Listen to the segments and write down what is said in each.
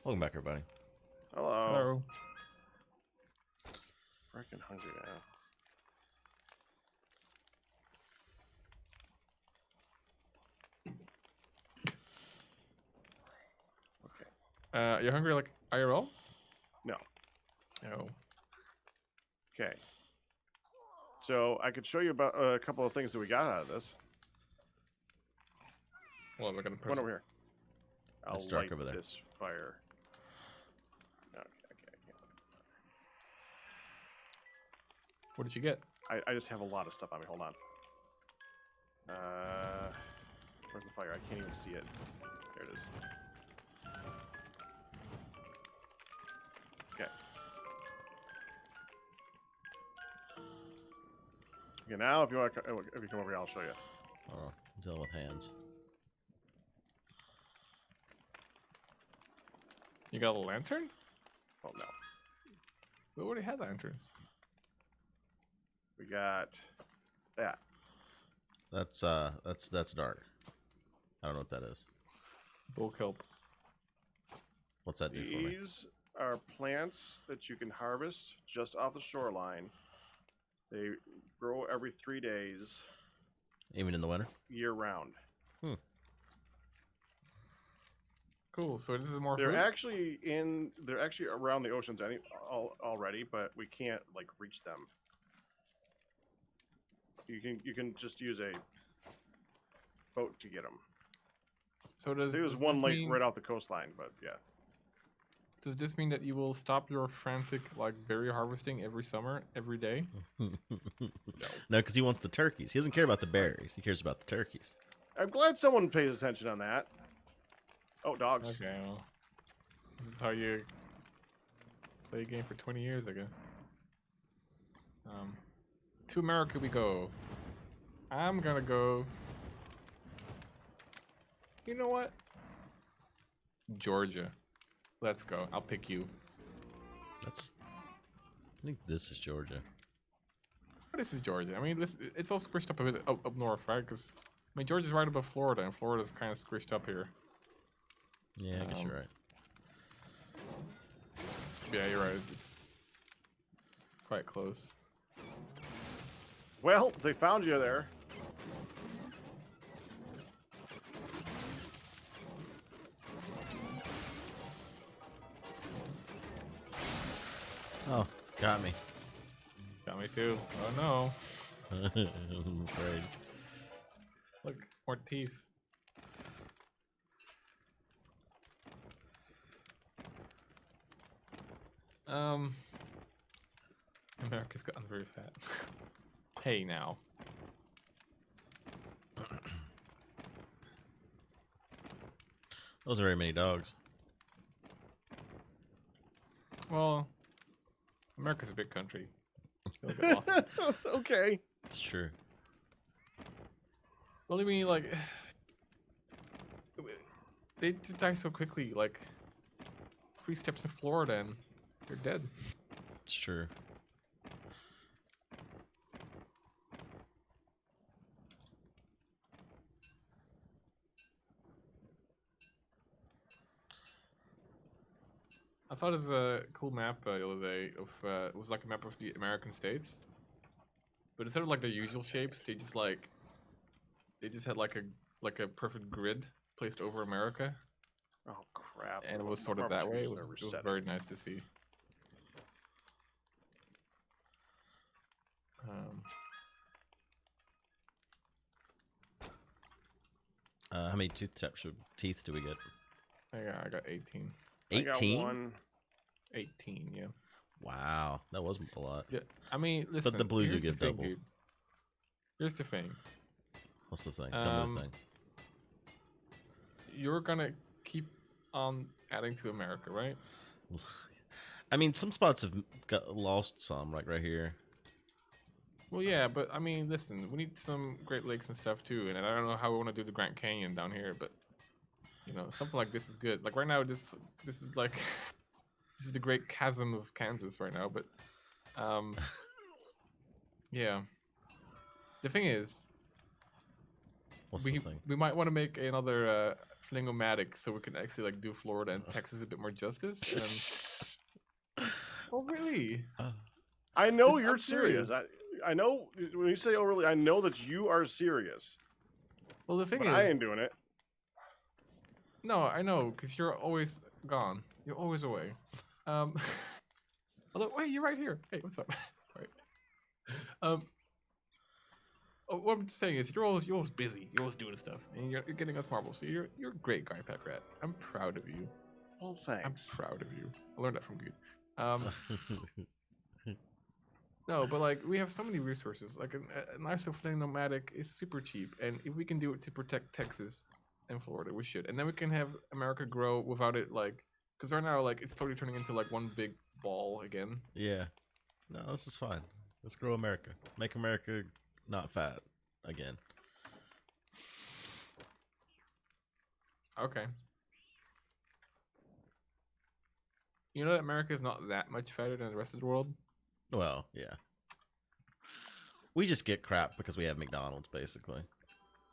Welcome back, everybody. Hello. Hello. Freaking hungry now. Okay. You hungry like IRL? No. Oh. Okay. So I could show you about a couple of things that we got out of this. Well, we're gonna put One over here. I'll It's dark light over there. this fire. Okay, okay. What did you get? I just have a lot of stuff on me. Hold on. Where's the fire? I can't even see it. There it is. Okay. Okay, now if you want to, if you come over here, I'll show you. Oh, dealing with hands. You got a lantern? Oh no. We already had lanterns. We got that. That's dark. I don't know what that is. Bull kelp. What's that do for me? These are plants that you can harvest just off the shoreline. They grow every 3 days, Even in the winter? year round. Cool. So this is more They're food? actually around the oceans already, but we can't like reach them. You can just use a boat to get them. So does There's does one this lake mean, right off the coastline, but yeah. Does this mean that you will stop your frantic like berry harvesting every summer, every day? No, because he wants the turkeys. He doesn't care about the berries. He cares about the turkeys. I'm glad someone pays attention on that. Oh, dogs. Okay. Well, this is how you play a game for 20 years, I guess. To America we go. I'm gonna go. You know what? Georgia. Let's go. I'll pick you. I think this is Georgia. But this is Georgia. I mean, it's all squished up a bit up north, right? Because I mean, Georgia's right above Florida, and Florida's kind of squished up here. Yeah, I guess you're right. Yeah, you're right. It's quite close. Well, they found you there. Oh, got me. Got me too. Oh no! I'm afraid. Look, it's more teeth. America's gotten very fat. Hey now. Those are very many dogs. Well, America's a big country. Feel a bit lost. Okay. It's true. Well, I mean, like, they just die so quickly. Like, 3 steps in Florida and they're dead. It's true. I saw this cool map the other day of it was like a map of the American states, but instead of like the usual shapes, they just had like a perfect grid placed over America, Oh crap. and it was sort of that way. It was very nice to see. How many teeth do we get? I got 18. 18? 18, yeah. Wow, that wasn't a lot. Yeah, I mean, listen. But the blues here's you give the thing, double. dude. Here's the thing. What's the thing? Tell me the thing. You're gonna keep on adding to America, right? I mean, some spots have lost some, like right here. Well, yeah, but I mean, listen, we need some Great Lakes and stuff too, and I don't know how we want to do the Grand Canyon down here, but you know, something like this is good. Like right now, this is like this is the Great Chasm of Kansas right now, but yeah. The thing is, What's the thing? we might want to make another flingomatic, so we can actually like do Florida and Texas a bit more justice. And... oh really? I know I'm you're serious. I know when you say overly, I know that you are serious. Well, the thing But is, I ain't doing it. no, I know, because you're always gone. You're always away. Although, wait, you're right here. Hey, what's up? Sorry. What I'm saying is, you're always busy. You're always doing stuff, and you're getting us marbles. So you're a great guy, Pakratt. I'm proud of you. Well, I'm thanks. proud of you. I learned that from Guude. No, but like we have so many resources. Like an isoflame nomadic is super cheap, and if we can do it to protect Texas and Florida, we should. And then we can have America grow without it, like, because right now, like, it's totally turning into like one big ball again. Yeah. No, this is fine. Let's grow America. Make America not fat again. Okay. You know that America is not that much fatter than the rest of the world. Well, yeah. We just get crap because we have McDonald's, basically.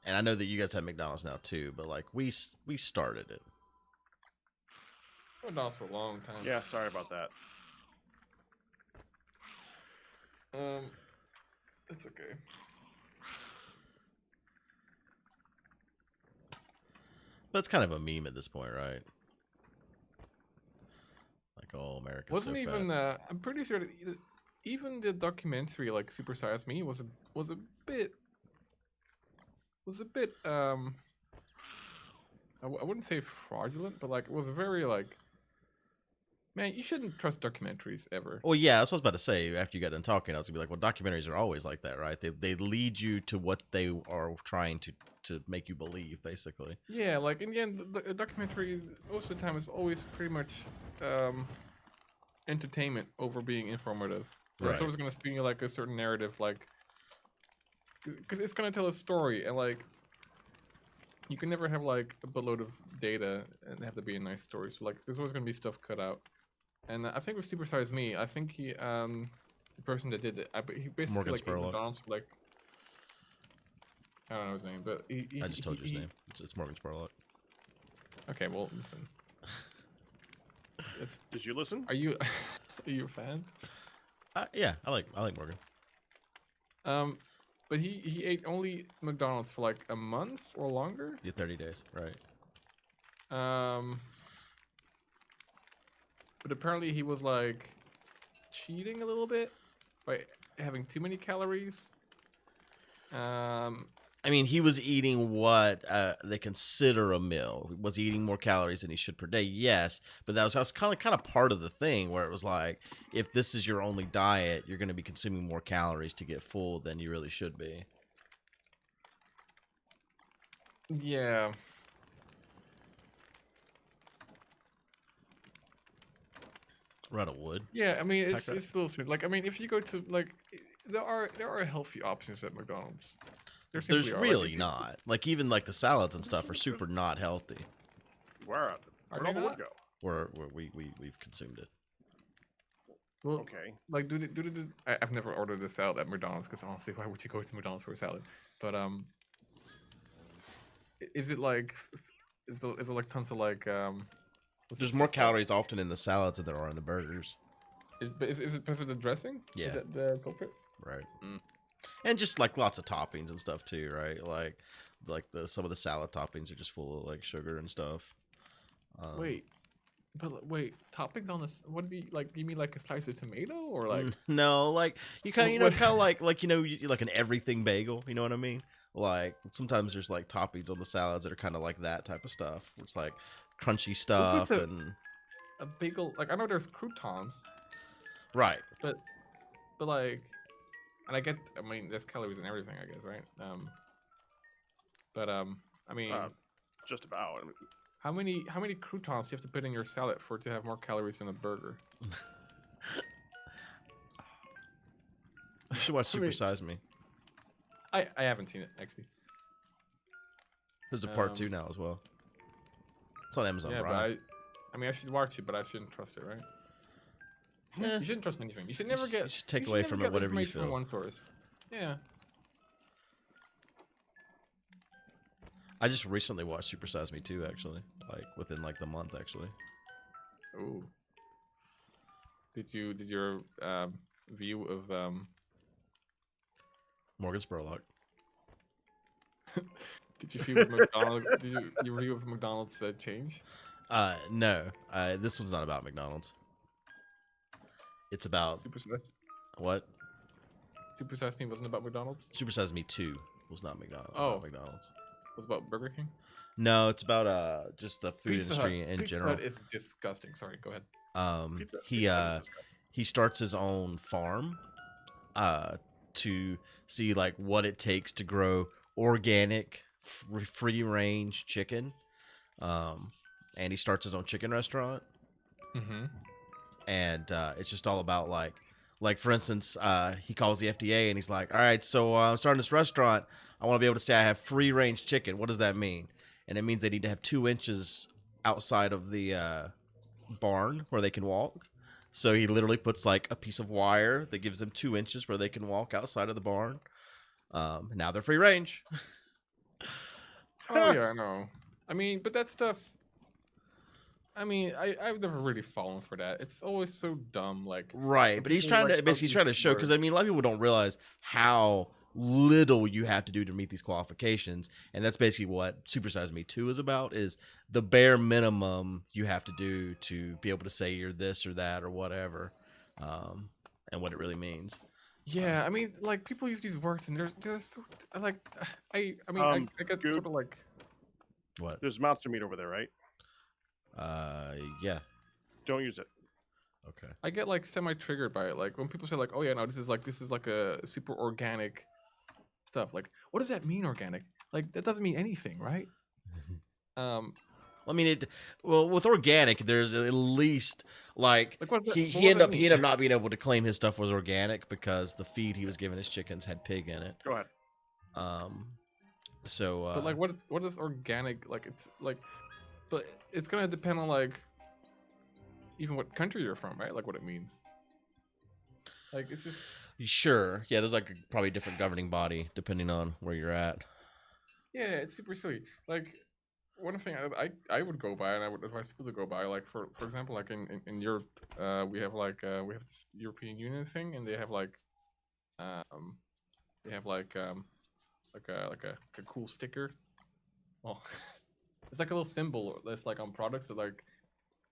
And I know that you guys have McDonald's now too, but like we started it. McDonald's for a long time. Yeah, sorry about that. It's okay. But it's kind of a meme at this point, right? Like, oh, America's Wasn't so even. fat. I'm pretty sure that even the documentary, like Super Size Me, was a bit. I wouldn't say fraudulent, but like it was very like. Man, you shouldn't trust documentaries ever. Well, yeah, that's what I was about to say. After you got done talking, I was gonna be like, well, documentaries are always like that, right? They lead you to what they are trying to make you believe, basically. Yeah, like in the end, the documentary most of the time is always pretty much entertainment over being informative. Right. It's always going to spin you like a certain narrative, like because it's going to tell a story, and like you can never have like a buttload of data and have to be a nice story. So like there's always going to be stuff cut out. And I think with Super Size Me, I think he the person that did it, he basically Morgan like ate Spurlock. McDonald's for, like I don't know his name, but I just told you his name. It's Morgan Spurlock. Okay, well listen. Did you listen? Are you a fan? Yeah, I like Morgan. But he ate only McDonald's for like a month or longer. Yeah, 30 days, right? But apparently he was like cheating a little bit by having too many calories. I mean, he was eating what they consider a meal. Was he eating more calories than he should per day? Yes, but that was kind of part of the thing where it was like, if this is your only diet, you're going to be consuming more calories to get full than you really should be. Yeah. We're out of wood. Yeah, I mean it's Pakratt. it's a little sweet. Like I mean, if you go to like, there are healthy options at McDonald's. There simply There's are. really Like, not. Like even like the salads and stuff are super not healthy. Where'd they all the wood not? go? Where we've consumed it. Well, Okay. like I've never ordered a salad at McDonald's because honestly, why would you go to McDonald's for a salad? But is it like is it like tons of like what's There's this more stuff called? calories often in the salads than there are in the burgers. Is it because of the dressing? Yeah. Is that the culprit? Right. Mm. And just like lots of toppings and stuff too, right? Like some of the salad toppings are just full of like sugar and stuff. Wait, toppings on this? What do you like? You mean like a slice of tomato or like? No, like you kind What- of like like an everything bagel. You know what I mean? Like sometimes there's like toppings on the salads that are kind of like that type of stuff. It's like crunchy stuff a- and a bagel? Like I know there's croutons, right. but like, and I mean, there's calories in everything, I guess, right? I mean, Just about. I mean, how many croutons do you have to put in your salad for it to have more calories than a burger? You should watch I mean- Super Size Me. I haven't seen it actually. There's a part 2 now as well. It's on Amazon Yeah, Prime. but I mean, I should watch it, but I shouldn't trust it, right? Eh, You shouldn't trust anything. You should you never sh- get. you should take you away never from get it whatever you information from feel. one source. Yeah. I just recently watched Super Size Me 2, actually, like within like the month, actually. Ooh. Did your view of Morgan Spurlock. did you feel with McDonald's? Your view of McDonald's change? No, this one's not about McDonald's. It's about Super Size what? Super Size Me wasn't about McDonald's. Super Size Me 2 was not McDonald's. Oh. About McDonald's. It was about Burger King. No, it's about just the food Pizza industry Hut. in Pizza general. Hut is disgusting. Sorry, go ahead. He starts his own farm to see like what it takes to grow organic free range chicken. And he starts his own chicken restaurant. Mm-hmm. And it's just all about like for instance, he calls the FDA and he's like, all right, so I'm starting this restaurant. I want to be able to say I have free range chicken. What does that mean? And it means they need to have 2 inches outside of the barn where they can walk. So he literally puts like a piece of wire that gives them 2 inches where they can walk outside of the barn. Now they're free range. Oh yeah, I know. I mean, but that stuff. I mean, I've never really fallen for that. It's always so dumb. Like Right, but he's trying to basically he's trying to show, because I mean a lot of people don't realize how little you have to do to meet these qualifications, and that's basically what Super Size Me 2 is about, is the bare minimum you have to do to be able to say you're this or that or whatever, and what it really means. Yeah, I mean, like people use these words and they're so like I mean I get Guude, sort of like What? There's monster meat over there, right? Yeah. Don't use it. Okay. I get like semi-triggered by it. Like when people say like, "Oh yeah, no, this is like a super organic stuff." Like, what does that mean, organic? Like that doesn't mean anything, right? I mean, well, with organic, there's at least like what he does that he ended up not being able to claim his stuff was organic because the feed he was giving his chickens had pig in it. Go ahead. So. But like, what is organic? Like, it's like, but it's gonna depend on like, even what country you're from, right? Like what it means. Like it's just. Sure. Yeah, there's like probably a different governing body depending on where you're at. Yeah, it's super silly. Like one thing I would go by, and I would advise people to go by, like for example, like in Europe, we have this European Union thing, and they have like a cool sticker. Well, it's like a little symbol that's like on products that like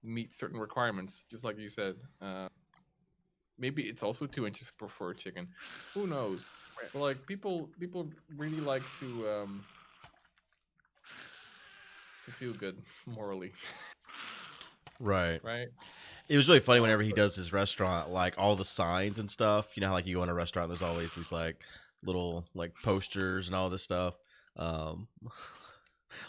meet certain requirements, just like you said. Maybe it's also 2 inches for chicken. Who knows? But like people really like to feel good morally. Right. Right. It was really funny whenever he does his restaurant, like all the signs and stuff. You know how like you go in a restaurant, there's always these like little like posters and all this stuff.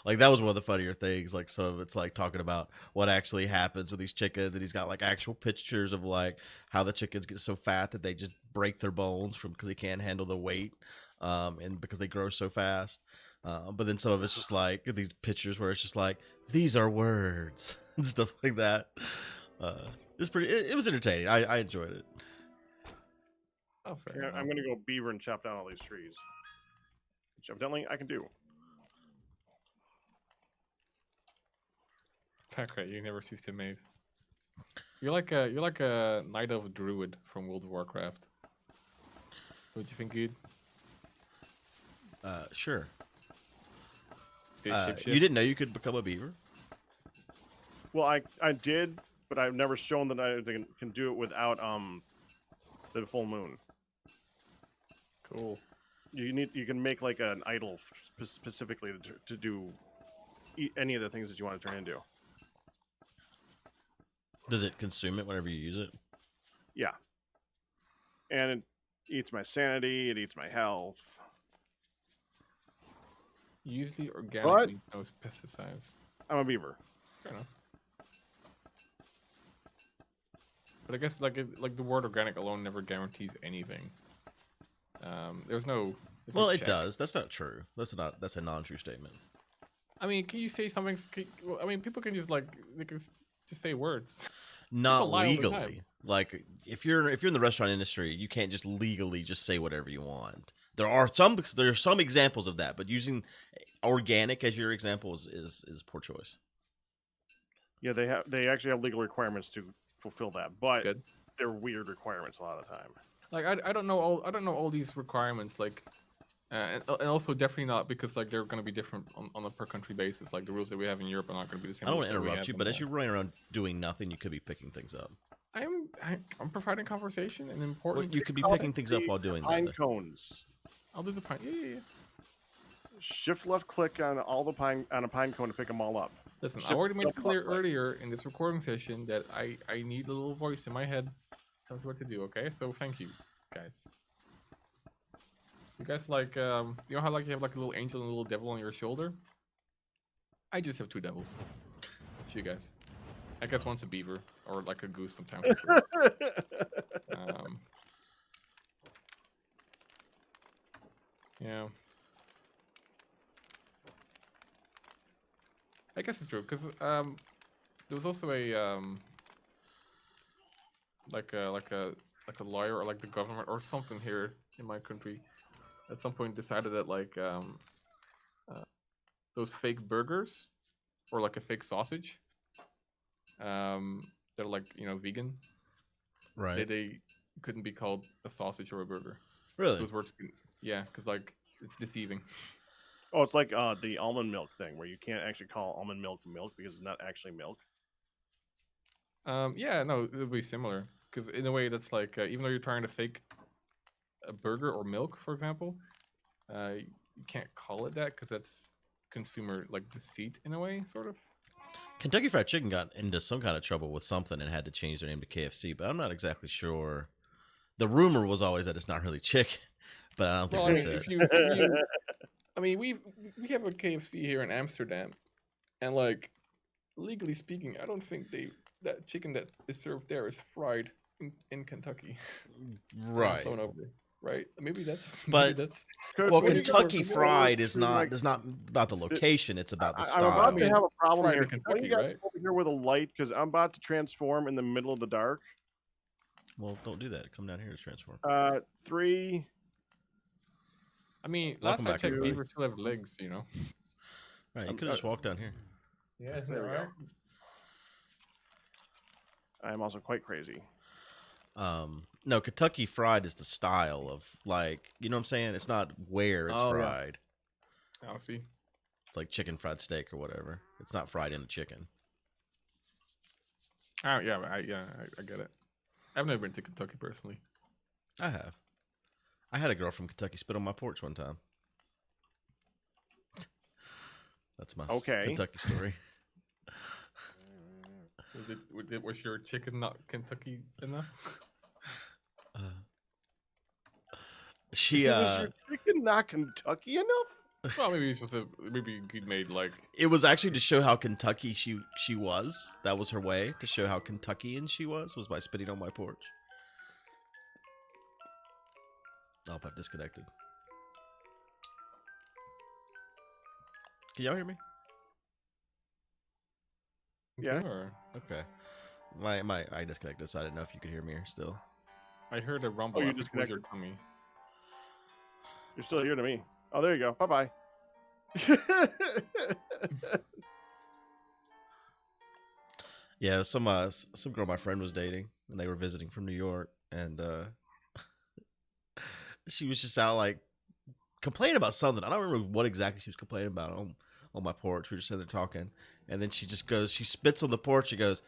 Like that was one of the funnier things. Like some of it's like talking about what actually happens with these chickens, and he's got like actual pictures of like how the chickens get so fat that they just break their bones because they can't handle the weight, and because they grow so fast. But then some of it's just like these pictures where it's just like these are words and stuff like that. It's pretty. It was entertaining. I enjoyed it. Oh, fair Yeah, enough. I'm gonna go beaver and chop down all these trees. Which evidently I can do. Pakratt, you never cease to amaze. You're like a Night Elf druid from World of Warcraft. What do you think, Guude? Sure. Ship. You didn't know you could become a beaver? Well, I did, but I've never shown that I can do it without the full moon. Cool. You can make like an idol specifically to do any of the things that you want to turn into. Does it consume it whenever you use it? Yeah. And it eats my sanity, it eats my health. Usually organic means no pesticides. I'm a beaver. Fair enough. But I guess like the word organic alone never guarantees anything. There's no Well, it check. does. That's not true. That's a non-true statement. I mean, can you say something? I mean, people can just they can just say words. Not People lie all the legally. time. Like if you're in the restaurant industry, you can't just legally just say whatever you want. There are some examples of that, but using organic as your example is poor choice. Yeah, they actually have legal requirements to fulfill that, but Good. they're weird requirements a lot of the time. Like I don't know all these requirements, like and also definitely not because like they're going to be different on a per country basis. Like the rules that we have in Europe are not going to be the same. I don't rules want to that we interrupt have you, in, but as you're running around doing nothing, you could be picking things up. I'm providing conversation and Well, important. you could be Oh, picking things up while doing pine that. cones. I'll do the pine. Yeah. Shift left click on all the a pine cone to pick them all up. Listen, I Shift already made it double clear left click. earlier in this recording session that I need a little voice in my head tells me what to do. Okay, so thank you, guys. You guys like you know how like you have like a little angel and a little devil on your shoulder? I just have two devils. It's you guys. I guess one's a beaver or like a goose sometimes. As well. Yeah. I guess it's true because there was also a like a lawyer or like the government or something here in my country at some point decided that like those fake burgers or like a fake sausage they're like vegan, Right. they couldn't be called a sausage or a burger. Really? Those words yeah, because like it's deceiving. Oh, it's like the almond milk thing where you can't actually call almond milk because it's not actually milk. Yeah, no, it would be similar because in a way that's like even though you're trying to fake a burger or milk, for example, you can't call it that because that's consumer like deceit in a way, sort of. Kentucky Fried Chicken got into some kind of trouble with something and had to change their name to KFC, but I'm not exactly sure. The rumor was always that it's not really chicken, but I don't think Well, I that's mean, it. if you, I mean, we have a KFC here in Amsterdam, and like legally speaking, I don't think that chicken that is served there is fried in Kentucky. Right. Flown over, right? Maybe that's. But that's. well, Maybe Kentucky that's- Fried is not about the location; it's about the I'm style. about to have a problem fried here. in Can Kentucky, you guys right? over here with a light because I'm about to transform in the middle of the dark. Well, don't do that. Come down here to transform. 3. I mean, Welcome last I back, checked, everybody. beavers still have legs, you know. All right, you could just walk down here. Yeah, There we go. I am also quite crazy. No, Kentucky Fried is the style of like, you know what I'm saying? It's not where it's Oh, yeah. fried. I'll see. It's like chicken fried steak or whatever. It's not fried in a chicken. Oh yeah, I get it. I've never been to Kentucky personally. I have. I had a girl from Kentucky spit on my porch one time. That's my Kentucky story. Was your chicken not Kentucky enough? She Was your chicken not Kentucky enough? Well, maybe he made like. It was actually to show how Kentucky she was. That was her way to show how Kentuckian she was by spitting on my porch. Oh, I've disconnected. Can y'all hear me? Yeah. Or... Okay. I disconnected, so I didn't know if you could hear me or still. I heard a rumble. Oh, you I think it was your disconnected. tummy. You're still here to me. Oh, there you go. Bye bye. Yeah, some girl my friend was dating, and they were visiting from New York, and she was just out like complaining about something. I don't remember what exactly she was complaining about on my porch. We were just sitting there talking, and then she just goes, she spits on the porch. She goes,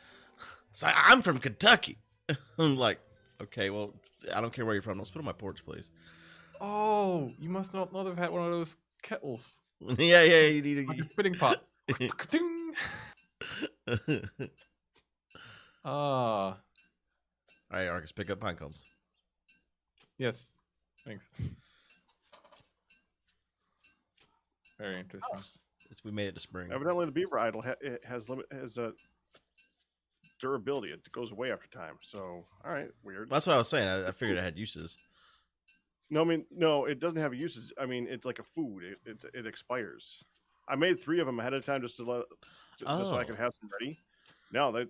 "So I'm from Kentucky." I'm like, okay, well, I don't care where you're from. Don't spit on my porch, please. Oh, you must not have had one of those kettles. yeah, you need Like a spitting pot. Ah. All right, Arkas, pick up pine cones. Yes. Thanks. Very interesting. We made it to spring. Evidently, the beaver idol has a durability. It goes away after time. So, all right, weird. That's what I was saying. I figured it had uses. No, I mean, no, it doesn't have uses. I mean, it's like a food. It expires. I made 3 of them ahead of time just so I could have them ready. No,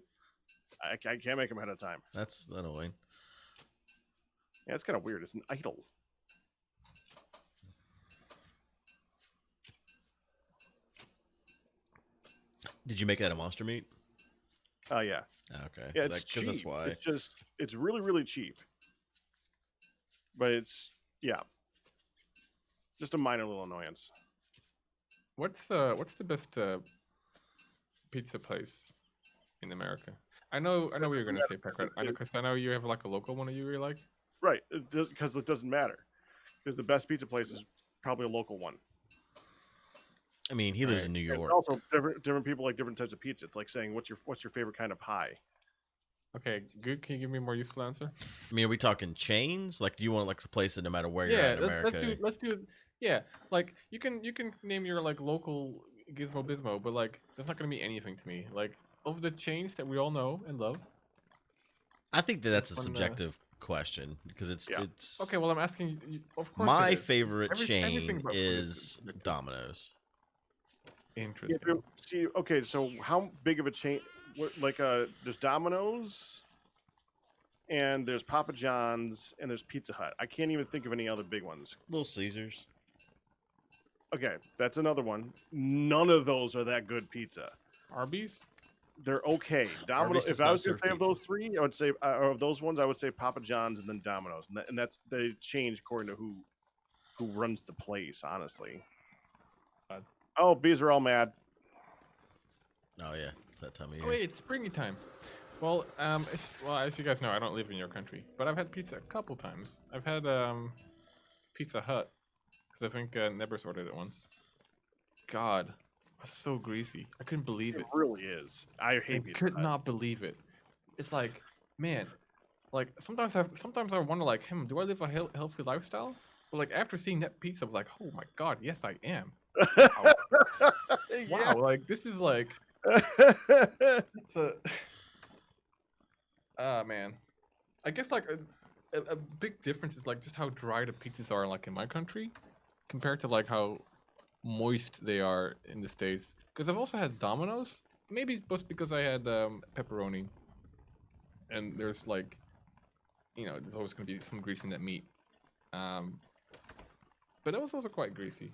I can't make them ahead of time. That's annoying. Yeah, it's kind of weird. It's an idol. Did you make it out of monster meat? Yeah. Okay. Yeah, it's Because that's cheap. why. It's really, really cheap. But it's, yeah, just a minor little annoyance. What's the best pizza place in America? I know what you're gonna say, Pakratt. I know because I know you have like a local one that you really like. Right, because it doesn't matter. Because the best pizza place is probably a local one. I mean, he lives Right. in New And York. also, different people like different types of pizza. It's like saying, what's your favorite kind of pie? Okay, good. Can you give me a more useful answer? I mean, are we talking chains? Like, do you want like a place that no matter where you're Yeah, at in America? let's do. Yeah, like you can name your like local Gizmo Bismo, but like that's not gonna mean anything to me. Like of the chains that we all know and love. I think that's a Which one, subjective question because Yeah. it's Okay, well I'm asking you. Of course, my it is. favorite Everything chain about food is subjective. Domino's. Yeah, Interesting. see, okay, so how big of a chain? Like, there's Domino's, and there's Papa John's, and there's Pizza Hut. I can't even think of any other big ones. Little Caesars. Okay, that's another one. None of those are that good pizza. Arby's. They're okay. Domino's. does If I not was going serve to say of those three, I would say, or of those ones, I would say Papa John's and then Domino's, and that's they change according to who runs the place. Honestly. Oh, bees are all mad. Oh yeah, it's that time of year. Oh wait, it's springy time. Well, as you guys know, I don't live in your country, but I've had pizza a couple times. I've had Pizza Hut because I think Nebers ordered it once. God, it was so greasy. I couldn't believe It it. really is. I I hate Pizza could Hut. not believe it. It's like, man, like sometimes I wonder like, do I live a healthy lifestyle? But like after seeing that pizza, I was like, oh my God, yes I am. Wow, wow, like this is like, it's a, ah man. I guess like a big difference is like just how dry the pizzas are like in my country compared to like how moist they are in the States. Because I've also had Domino's. Maybe it's just because I had pepperoni, and there's like, there's always going to be some grease in that meat. Um, but it was also quite greasy,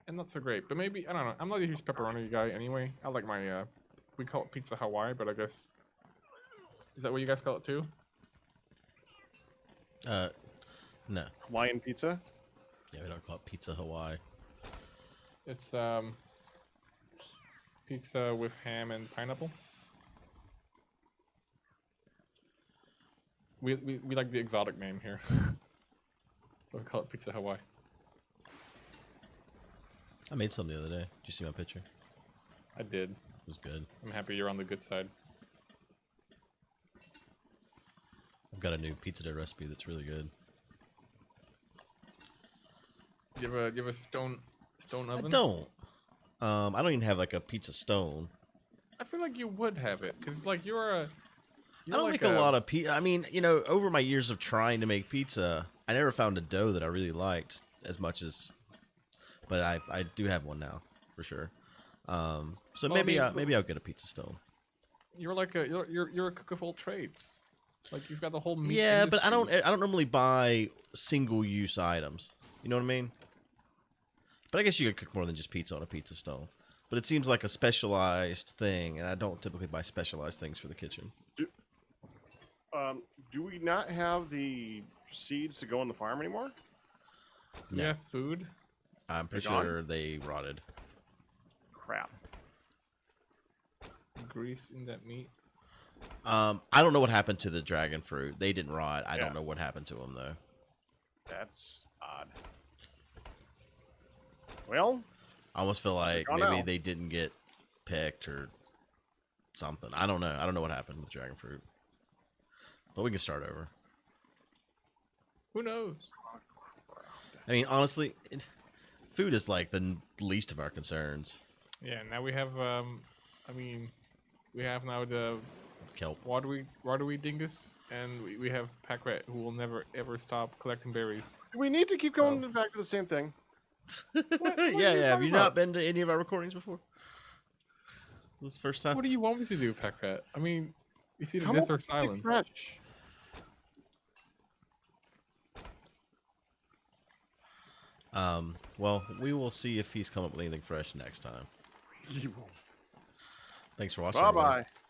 and not so great. But maybe I don't know. I'm not a huge pepperoni guy anyway. I like my we call it pizza Hawaii, but I guess is that what you guys call it too? No. Hawaiian pizza. Yeah, we don't call it Pizza Hawaii. It's pizza with ham and pineapple. We like the exotic name here. So we call it Pizza Hawaii. I made some the other day. Did you see my picture? I did. It was good. I'm happy you're on the good side. I've got a new pizza dough recipe that's really good. Do you have a stone oven? I don't. I don't even have like a pizza stone. I feel like you would have it because like you're I don't like make a lot of pizza. I mean, over my years of trying to make pizza, I never found a dough that I really liked as much as. But I do have one now for sure. So Well, I maybe mean, maybe I'll get a pizza stone. You're like you're a cook of all trades. Like you've got the whole meat. Yeah, but I industry. don't normally buy single use items. You know what I mean? But I guess you could cook more than just pizza on a pizza stone. But it seems like a specialized thing, and I don't typically buy specialized things for the kitchen. Do we not have the seeds to go on the farm anymore? No. Yeah, food. I'm pretty They're gone? sure they rotted. Crap. Grease in that meat. I don't know what happened to the dragon fruit. They didn't rot. I Yeah. don't know what happened to them though. That's odd. Well, I almost feel like gone maybe now. they didn't get picked or something. I don't know. I don't know what happened with dragon fruit. But we can start over. Who knows? I mean, honestly, food is like the least of our concerns. Yeah. Now we have. I mean, we have now the Kelp. watery dingus, and we have Pakratt, who will never ever stop collecting berries. do we need to keep going back to the same thing? are Yeah, you yeah. Have talking you about? not been to any of our recordings before? This is the first time? What do you want me to do, Pakratt? I mean, you see the Come death on, or silence. fresh. Well, we will see if he's come up with anything fresh next time. You won't. Thanks for watching. Bye everybody. bye.